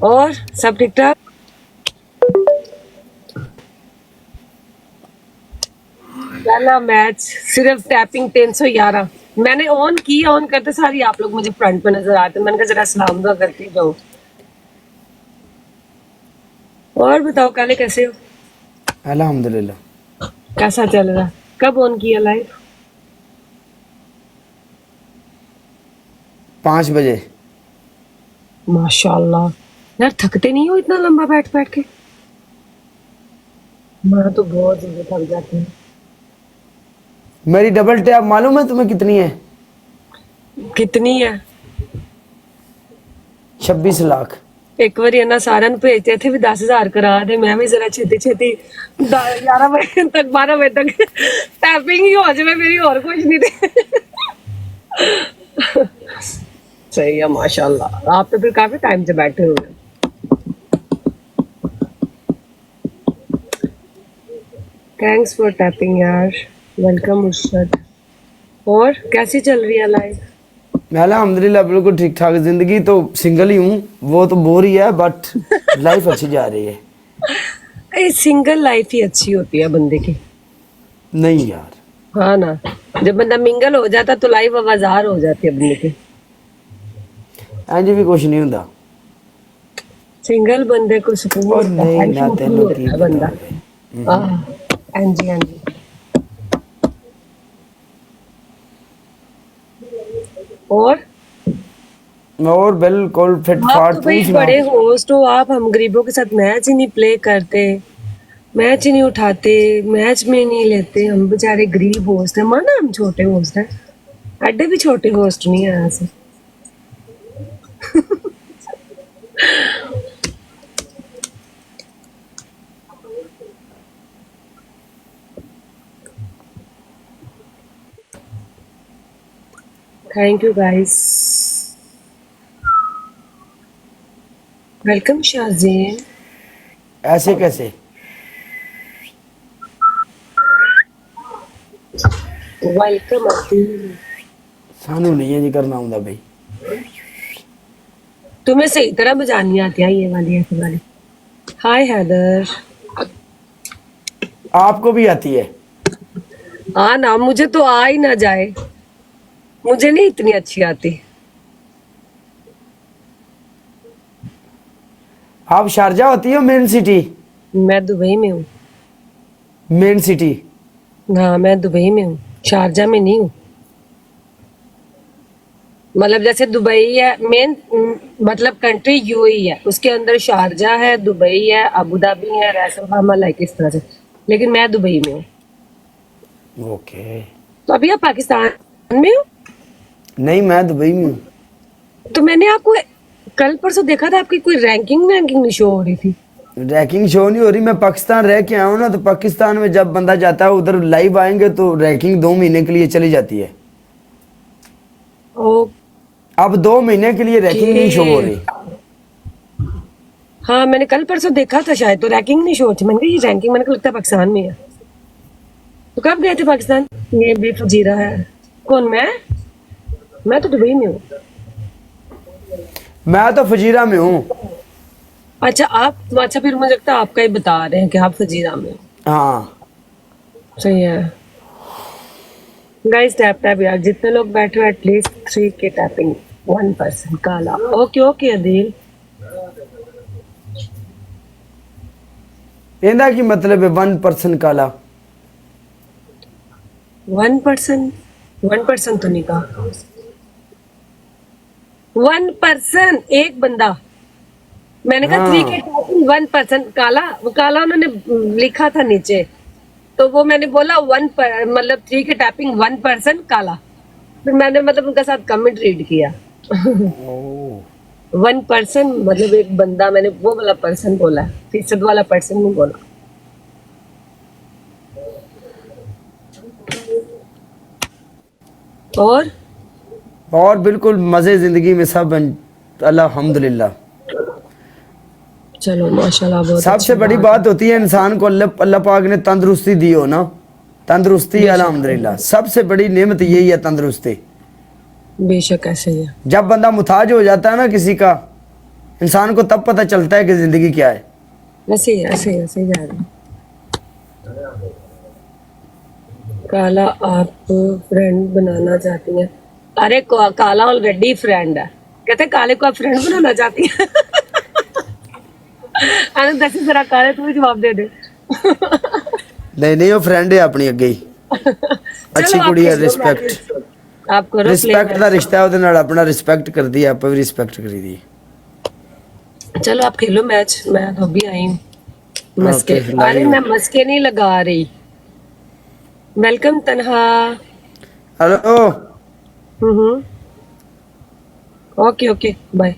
और सब ठीक ठाक। पहला मैच सिर्फ टैपिंग 311 मैंने ऑन की, ऑन करते सारी आप लोग मुझे फ्रंट पे नजर आते, मैंने कहा जरा सलाम दुआ करके जाओ। और बताओ काले कैसे हो? अल्हम्दुलिल्लाह। कैसा चल रहा? कब ऑन किया लाइव? 5 बजे। माशाल्लाह। यार थकते नहीं हो इतना लंबा बैठ बैठ के? मैं तो बहुत ज्यादा थक जाती हूँ। मेरी डबल टैप मालूम है तुम्हें कितनी है? कितनी है? 26 लाख। एक बार ना सारा भेजते थे भी 10,000 करा दे, मैं भी जरा छेती छेती 11 बजे तक 12 बजे तक टैपिंग ही हो जाए मेरी, और कुछ नहीं थे। सही है माशाल्लाह, आप तो फिर काफी टाइम से बैठे हुए। थैंक्स फॉर टैपिंग यार, वेलकम मुर्शद। और कैसी चल रही है लाइफ? अल्हम्दुलिल्लाह बिल्कुल ठीक ठाक। जिंदगी तो सिंगल ही हूँ, वो तो बोर ही है, बट लाइफ अच्छी जा रही है। सिंगल लाइफ ही अच्छी होती है बंदे की। नहीं यार। हाँ ना, जब बंदा मिंगल हो जाता तो लाइफ आवाजार हो जाती है बंदे की। इंज भी कुछ नहीं होता। सिंगल बंदे को सुकून और होता नहीं है, ना फ्री तेनों की होता है पता बंदा। होवे। हाँ जी, हाँ जी। और बिल्कुल फिट आप फाट, तो तू भाई सुना। बड़े होस्ट हो, आप हम गरीबों के साथ मैच ही नहीं प्ले करते, मैच ही नहीं उठाते, मैच में नहीं लेते। हम बेचारे गरीब होस्ट हैं, माना हम छोटे होस्ट हैं, एडे भी छोटे होस्ट नहीं है यहाँ से। Thank you guys, welcome Shahzen. ऐसे कैसे? वेलकम अब्दुल। सानू नहीं है जी करना होता भाई। तुम्हें सही तरह बजानी आती है ये वाली, ऐसी वाली। हाय हैदर। आपको भी आती है? हाँ ना, मुझे तो आ ही ना जाए, मुझे नहीं इतनी अच्छी आती। आप शारजा होती हो मेन सिटी? मैं दुबई में हूँ। Main city. हाँ मैं दुबई में हूँ, शारजा में नहीं हूँ। मतलब जैसे दुबई है मेन, मतलब कंट्री यूएई है, उसके अंदर शारजा है, दुबई है, अबू धाबी है, रैस अल खैमा, लाइक इस तरह से। लेकिन मैं दुबई में हूँ। ओके। तो अभी आप पाकिस्तान में हो? नहीं, मैं दुबई में हूँ। तो मैंने आपको कल परसों देखा था, आपकी कोई रैंकिंग वैंकिंग नहीं शो हो रही थी। रैंकिंग शो नहीं हो रही। मैं पाकिस्तान रह के आया हूँ ना, तो पाकिस्तान में जब बंदा जाता है उधर लाइव आएंगे तो रैंकिंग 2 महीने के लिए चली जाती है। ओके। अब 2 महीने के लिए रैंकिंग नहीं शो हो रही। हाँ मैंने कल परसों देखा था शायद, तो रैंकिंग नहीं शो थी। मैंने कहा ये रैंकिंग, मैंने कहा लगता है पाकिस्तान में है। तो कब गए थे पाकिस्तान? ये भी फजीरा है। कौन? मैं तो दुबई में हूँ। मैं तो फजीरा में हूँ। अच्छा आप, अच्छा फिर मुझे लगता है आपका ही बता रहे हैं कि आप फजीरा में हो। हाँ। सही है गाइस, टैप टैप यार, जितने लोग बैठे हो एटलीस्ट 3 के टैपिंग। 1% काला। Okay okay Adeel. इंदा की मतलब है 1% काला। 1%? 1% तो नहीं कहा। 1%, एक बंदा। मैंने कहा 3 के हाँ। टैपिंग 1% काला, वो काला उन्होंने लिखा था नीचे, तो वो मैंने बोला मतलब 3 के टैपिंग 1% काला। फिर मैंने मतलब उनके साथ कमेंट रीड किया। ओह। 1% मतलब एक बंदा, मैंने वो वाला पर्सन बोला, फीसद वाला पर्सन नहीं बोला। और बिल्कुल मज़े ज़िंदगी में सब अल्हम्दुलिल्लाह। चलो माशाल्लाह, बहुत सबसे अच्छी बड़ी बात है। बात होती है इंसान को अल्लाह अल्लाह पाक ने तंदुरुस्ती दी हो ना, तंदुरुस्ती बेशक अल्हम्दुलिल्लाह सबसे बड़ी नेमत यही है, तंदुरुस्ती। बेशक ऐसे ही है। जब बंदा मुताज हो जाता है ना किसी का, इंसान को तब पता चलता है कि जिंदगी क्या है। ऐसे ही ऐसे ही ऐसे ही जा रहा है। काला आप फ्रेंड बनाना चाहती हैं? अरे काला ऑलरेडी फ्रेंड है, कहते काले को आप फ्रेंड बनाना चाहती हैं। अरे दस जरा काले तू ही जवाब दे दे। नहीं नहीं, वो फ्रेंड है अपनी अगे ही, अच्छी चलो आप कुड़ी है, खेलो, मैं भी- रिस्पेक्ट आप करो रिस्पेक्ट प्ले। ਦਾ ਰਿਸ਼ਤਾ ਉਹਦੇ ਨਾਲ, ਆਪਣਾ ਰਿਸਪੈਕਟ ਕਰਦੀ ਹੈ, ਆਪਾਂ ਵੀ ਰਿਸਪੈਕਟ ਕਰੀਦੀ ਹੈ। चलो आप खेलो मैच, मैं तो अभी आई हूँ मस्के। ओके, अरे लाइव मैं मस्के नहीं लगा रही। Welcome Tanha. Hello. Hmm. Okay okay bye.